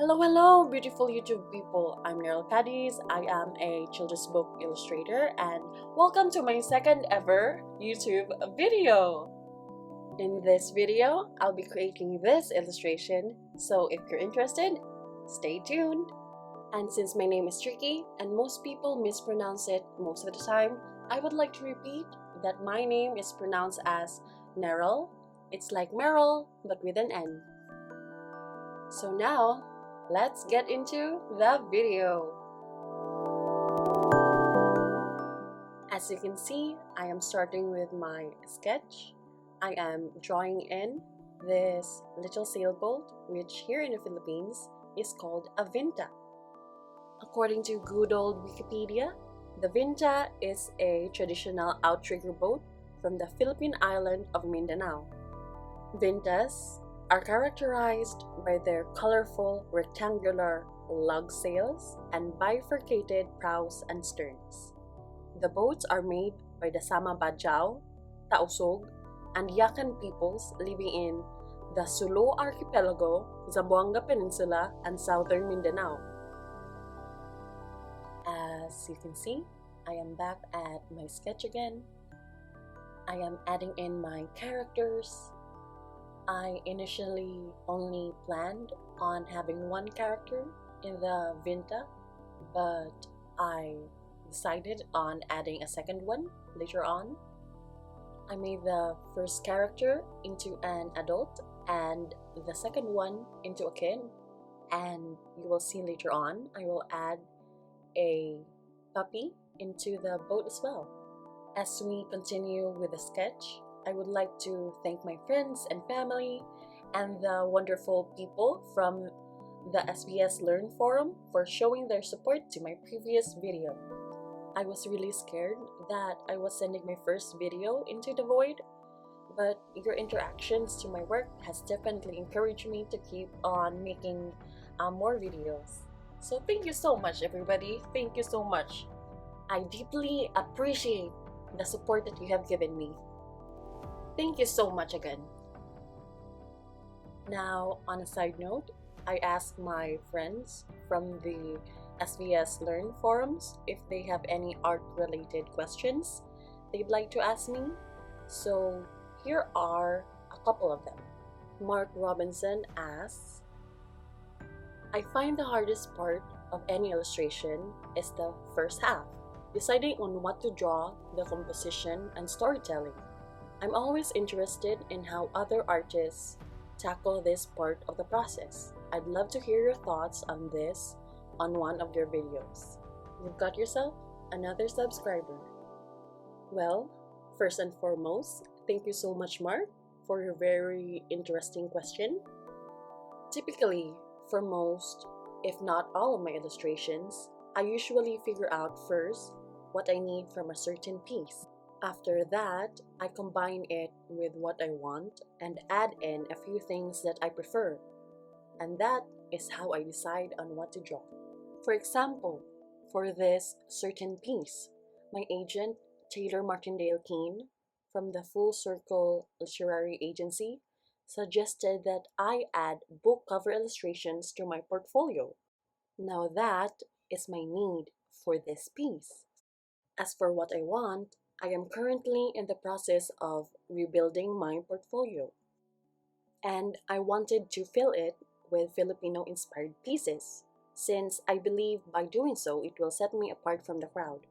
Hello, beautiful YouTube people. I'm Neryl Cadiz. I am a children's book illustrator, and welcome to my second ever YouTube video. In this video, I'll be creating this illustration, so if you're interested, stay tuned. And since my name is tricky and most people mispronounce it most of the time, I would like to repeat that my name is pronounced as Neryl. It's like Meryl, but with an N. So now, let's get into the video. As you can see, I am starting with my sketch. I am drawing in this little sailboat, which here in the Philippines is called a Vinta. According to good old Wikipedia, the Vinta is a traditional outrigger boat from the Philippine island of Mindanao. Vintas are characterized by their colorful rectangular lug sails and bifurcated prows and sterns. The boats are made by the Sama Bajau, Tausug, and Yakan peoples living in the Sulu Archipelago, Zamboanga Peninsula, and southern Mindanao. As you can see, I am back at my sketch again. I am adding in my characters. I initially only planned on having one character in the Vinta, but I decided on adding a second one later on. I made the first character into an adult and the second one into a kid, and you will see later on I will add a puppy into the boat as well. As we continue with the sketch, I would like to thank my friends and family and the wonderful people from the SBS Learn Forum for showing their support to my previous video. I was really scared that I was sending my first video into the void, but your interactions to my work has definitely encouraged me to keep on making more videos. So thank you so much, everybody. Thank you so much. I deeply appreciate the support that you have given me. Thank you so much again. Now, on a side note, I asked my friends from the SBS Learn forums if they have any art-related questions they'd like to ask me. So here are a couple of them. Mark Robinson asks, I find the hardest part of any illustration is the first half, deciding on what to draw, the composition, and storytelling. I'm always interested in how other artists tackle this part of the process. I'd love to hear your thoughts on this on one of your videos. You've got yourself another subscriber. Well, first and foremost, thank you so much, Mark, for your very interesting question. Typically, for most, if not all of my illustrations, I usually figure out first what I need from a certain piece. After that, I combine it with what I want and add in a few things that I prefer. And that is how I decide on what to draw. For example, for this certain piece, my agent, Taylor Martindale Keene, from the Full Circle Literary Agency, suggested that I add book cover illustrations to my portfolio. Now that is my need for this piece. As for what I want, I am currently in the process of rebuilding my portfolio, and I wanted to fill it with Filipino-inspired pieces, since I believe by doing so it will set me apart from the crowd.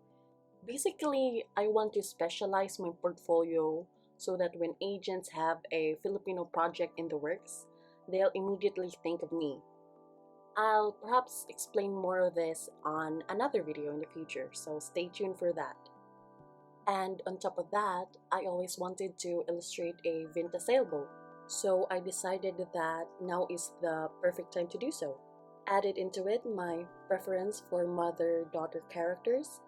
Basically, I want to specialize my portfolio so that when agents have a Filipino project in the works, they'll immediately think of me. I'll perhaps explain more of this on another video in the future, so stay tuned for that. And on top of that, I always wanted to illustrate a Vinta sailboat, so I decided that now is the perfect time to do so. Added into it my preference for mother-daughter characters,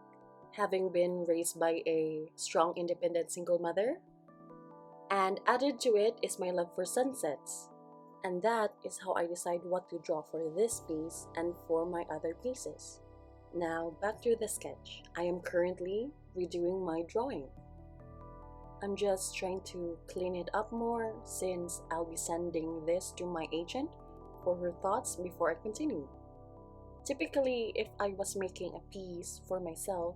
having been raised by a strong independent single mother, and added to it is my love for sunsets. And that is how I decide what to draw for this piece and for my other pieces. Now back to the sketch. I am currently redoing my drawing. I'm just trying to clean it up more since I'll be sending this to my agent for her thoughts before I continue. Typically, if I was making a piece for myself,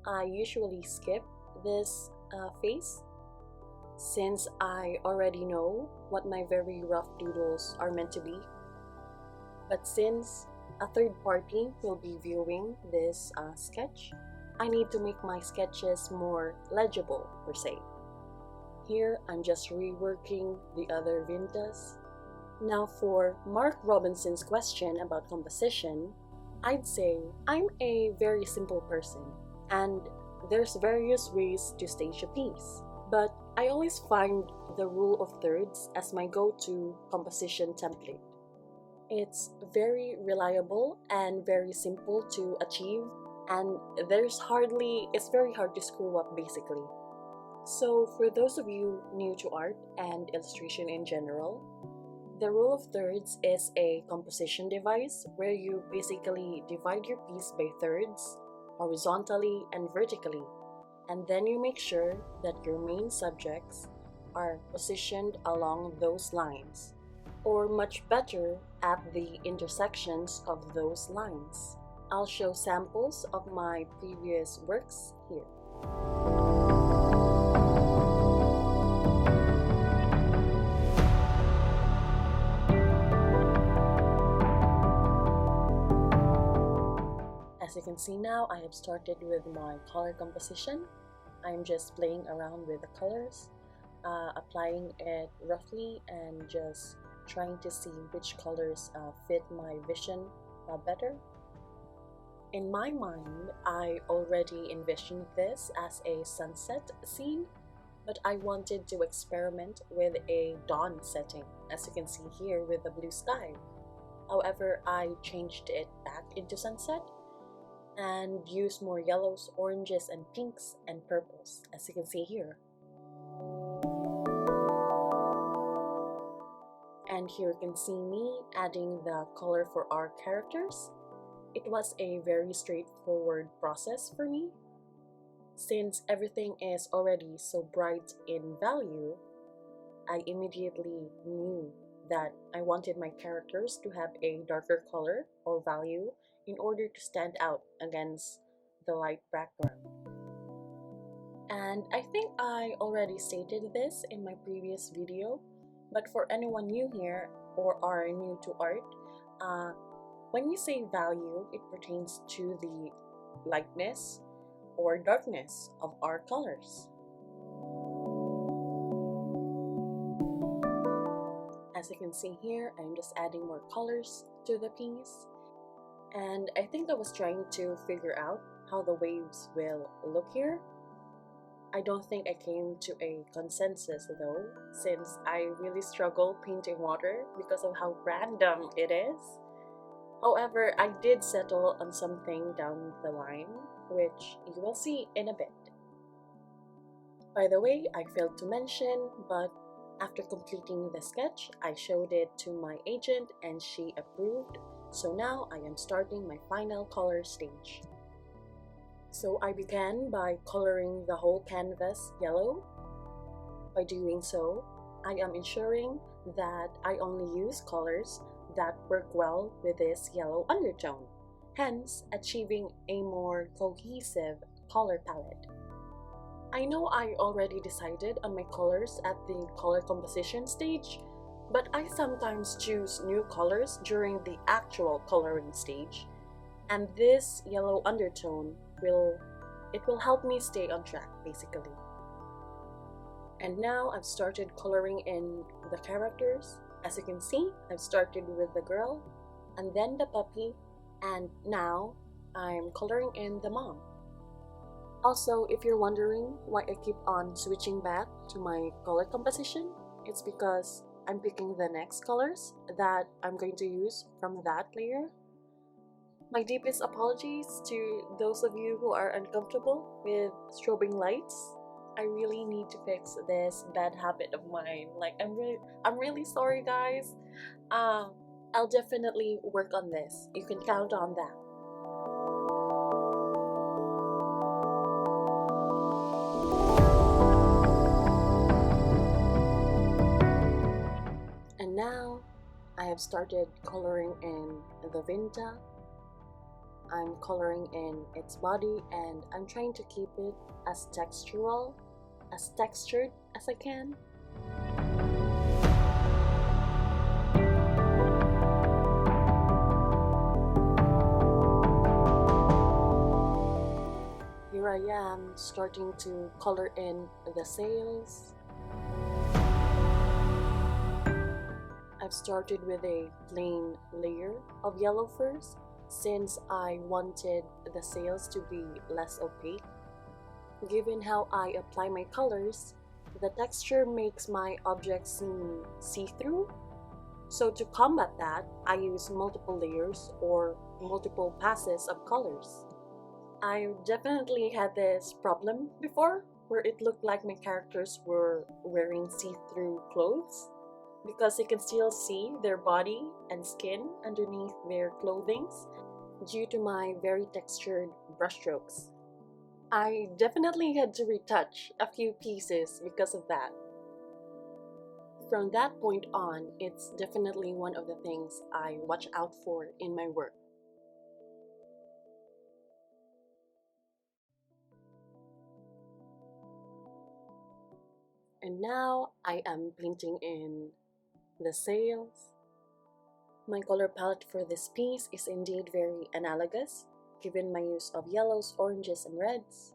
I usually skip this phase since I already know what my very rough doodles are meant to be. But since a third party will be viewing this sketch, I need to make my sketches more legible per se. Here, I'm just reworking the other Vintas. Now for Mark Robinson's question about composition, I'd say I'm a very simple person and there's various ways to stage a piece. But I always find the rule of thirds as my go-to composition template. It's very reliable and very simple to achieve, and it's very hard to screw up basically. So for those of you new to art and illustration in general, the rule of thirds is a composition device where you basically divide your piece by thirds, horizontally and vertically, and then you make sure that your main subjects are positioned along those lines, or much better, at the intersections of those lines. I'll show samples of my previous works here. As you can see now, I have started with my color composition. I'm just playing around with the colors, applying it roughly and just trying to see which colors fit my vision better. In my mind, I already envisioned this as a sunset scene, but I wanted to experiment with a dawn setting, as you can see here with the blue sky. However, I changed it back into sunset and use more yellows, oranges, and pinks and purples, as you can see here. And here you can see me adding the color for our characters. It was a very straightforward process for me. Since everything is already so bright in value, I immediately knew that I wanted my characters to have a darker color or value in order to stand out against the light background. And I think I already stated this in my previous video, but for anyone new here or are new to art, when you say value, it pertains to the lightness or darkness of our colors. As you can see here, I'm just adding more colors to the piece. And I think I was trying to figure out how the waves will look here. I don't think I came to a consensus though, since I really struggle painting water because of how random it is. However, I did settle on something down the line, which you will see in a bit. By the way, I failed to mention, but after completing the sketch, I showed it to my agent and she approved. So now I am starting my final color stage. So I began by coloring the whole canvas yellow. By doing so, I am ensuring that I only use colors that work well with this yellow undertone, hence achieving a more cohesive color palette. I know I already decided on my colors at the color composition stage, but I sometimes choose new colors during the actual coloring stage, and this yellow undertone will help me stay on track basically. And now I've started coloring in the characters. As you can see, I've started with the girl and then the puppy, and now I'm coloring in the mom. Also, if you're wondering why I keep on switching back to my color composition, it's because I'm picking the next colors that I'm going to use from that layer. My deepest apologies to those of you who are uncomfortable with strobing lights. I really need to fix this bad habit of mine. Like, I'm really sorry, guys. I'll definitely work on this. You can count on that. And now I have I've started coloring in the Vinta. I'm coloring in its body, and I'm trying to keep it as textured as I can. Here I am starting to color in the sails. I've started with a plain layer of yellow first, since I wanted the sails to be less opaque. Given how I apply my colors, the texture makes my object seem see-through. So to combat that, I use multiple layers or multiple passes of colors. I definitely had this problem before, where it looked like my characters were wearing see-through clothes, because you can still see their body and skin underneath their clothings due to my very textured brushstrokes. I definitely had to retouch a few pieces because of that. From that point on, it's definitely one of the things I watch out for in my work. And now I am painting in the sails. My color palette for this piece is indeed very analogous, given my use of yellows, oranges, and reds.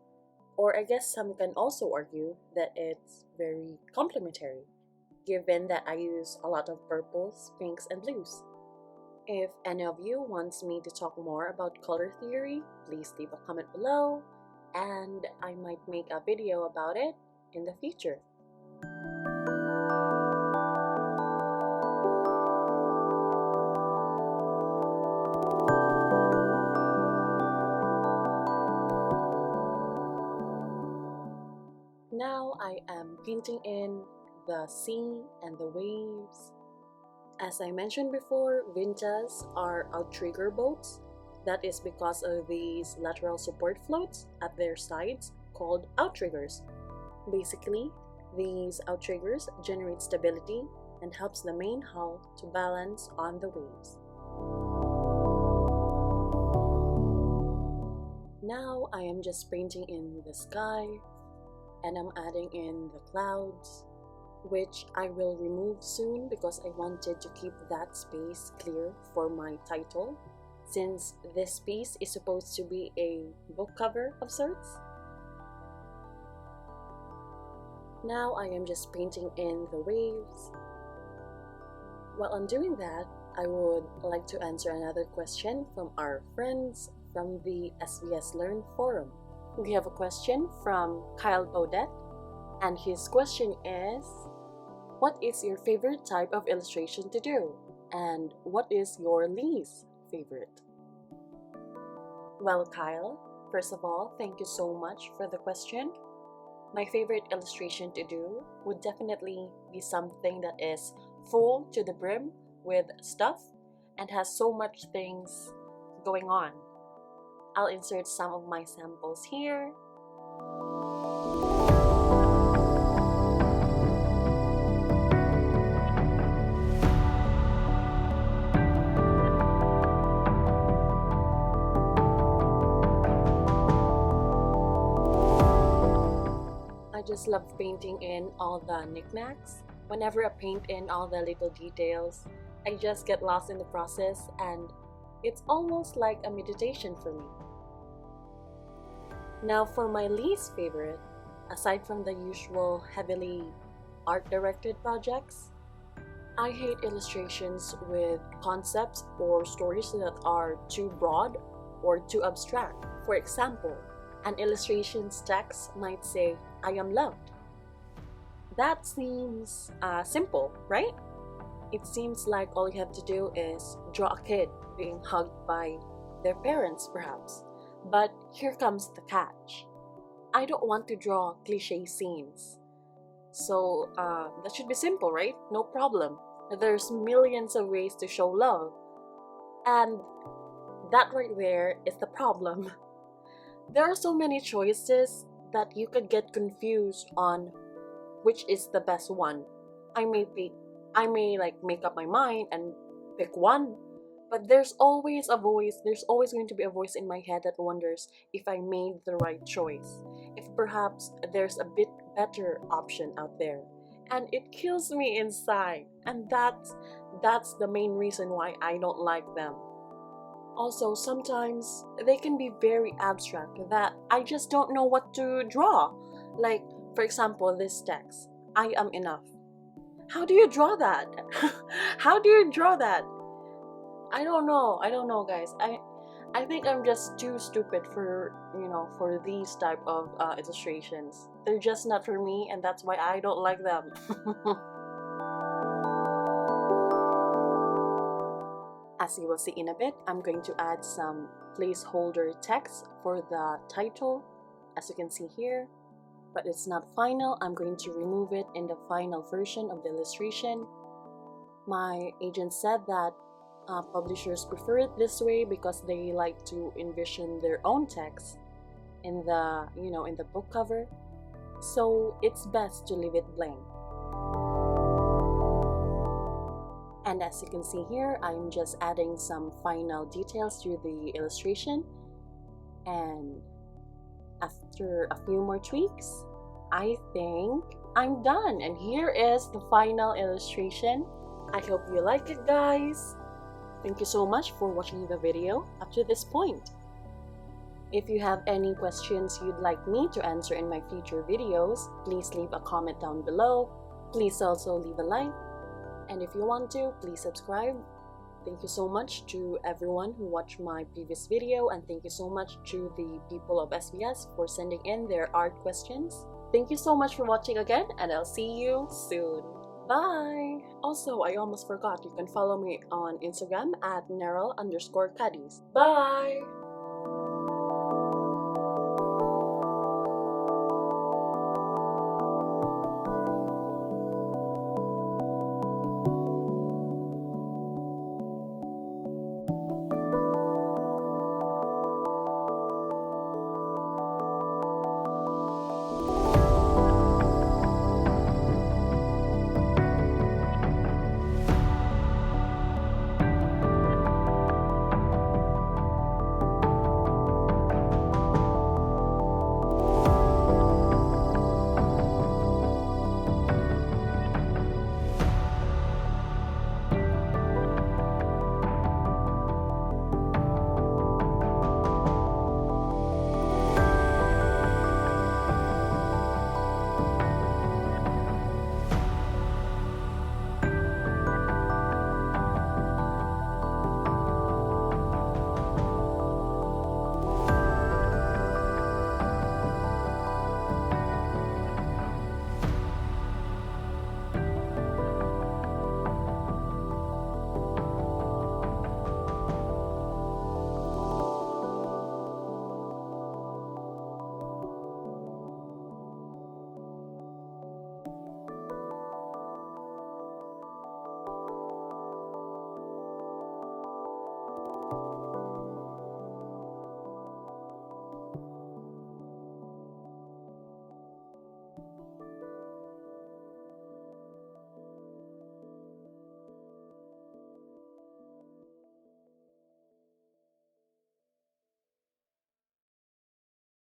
Or I guess some can also argue that it's very complementary, given that I use a lot of purples, pinks, and blues. If any of you wants me to talk more about color theory, please leave a comment below, and I might make a video about it in the future. Now I am painting in the sea and the waves. As I mentioned before, Vintas are outrigger boats. That is because of these lateral support floats at their sides called outriggers. Basically, these outriggers generate stability and helps the main hull to balance on the waves. Now I am just painting in the sky, and I'm adding in the clouds, which I will remove soon because I wanted to keep that space clear for my title, since this piece is supposed to be a book cover of sorts. Now I am just painting in the waves. While I'm doing that, I would like to answer another question from our friends from the SVS Learn forum. We have a question from Kyle Baudet, and his question is, what is your favorite type of illustration to do? And what is your least favorite? Well, Kyle, first of all, thank you so much for the question. My favorite illustration to do would definitely be something that is full to the brim with stuff and has so much things going on. I'll insert some of my samples here. I just love painting in all the knickknacks. Whenever I paint in all the little details, I just get lost in the process, and it's almost like a meditation for me. Now for my least favorite, aside from the usual heavily art-directed projects, I hate illustrations with concepts or stories that are too broad or too abstract. For example, an illustration's text might say, "I am loved." That seems simple, right? It seems like all you have to do is draw a kid being hugged by their parents, perhaps. But here comes the catch. I don't want to draw cliche scenes. So that should be simple, right? No problem. There's millions of ways to show love. And that right there is the problem. There are so many choices that you could get confused on which is the best one. I may make up my mind and pick one. But there's always a voice, there's always going to be a voice in my head that wonders if I made the right choice, if perhaps there's a bit better option out there. And it kills me inside. And that's the main reason why I don't like them. Also, sometimes they can be very abstract that I just don't know what to draw. Like, for example, this text, I am enough. How do you draw that? How do you draw that? I don't know, guys. I think I'm just too stupid for, for these type of illustrations. They're just not for me, and that's why I don't like them. As you will see in a bit, I'm going to add some placeholder text for the title, as you can see here. But it's not final. I'm going to remove it in the final version of the illustration. My agent said that publishers prefer it this way because they like to envision their own text in the, in the book cover. So it's best to leave it blank. And as you can see here, I'm just adding some final details to the illustration. And after a few more tweaks, I think I'm done. And here is the final illustration. I hope you like it, guys. Thank you so much for watching the video up to this point. If you have any questions you'd like me to answer in my future videos, please leave a comment down below. Please also leave a like. And if you want to, please subscribe. Thank you so much to everyone who watched my previous video, and thank you so much to the people of SBS for sending in their art questions. Thank you so much for watching again, and I'll see you soon. Bye! Also, I almost forgot, you can follow me on Instagram at Neryl_Cadiz. Bye!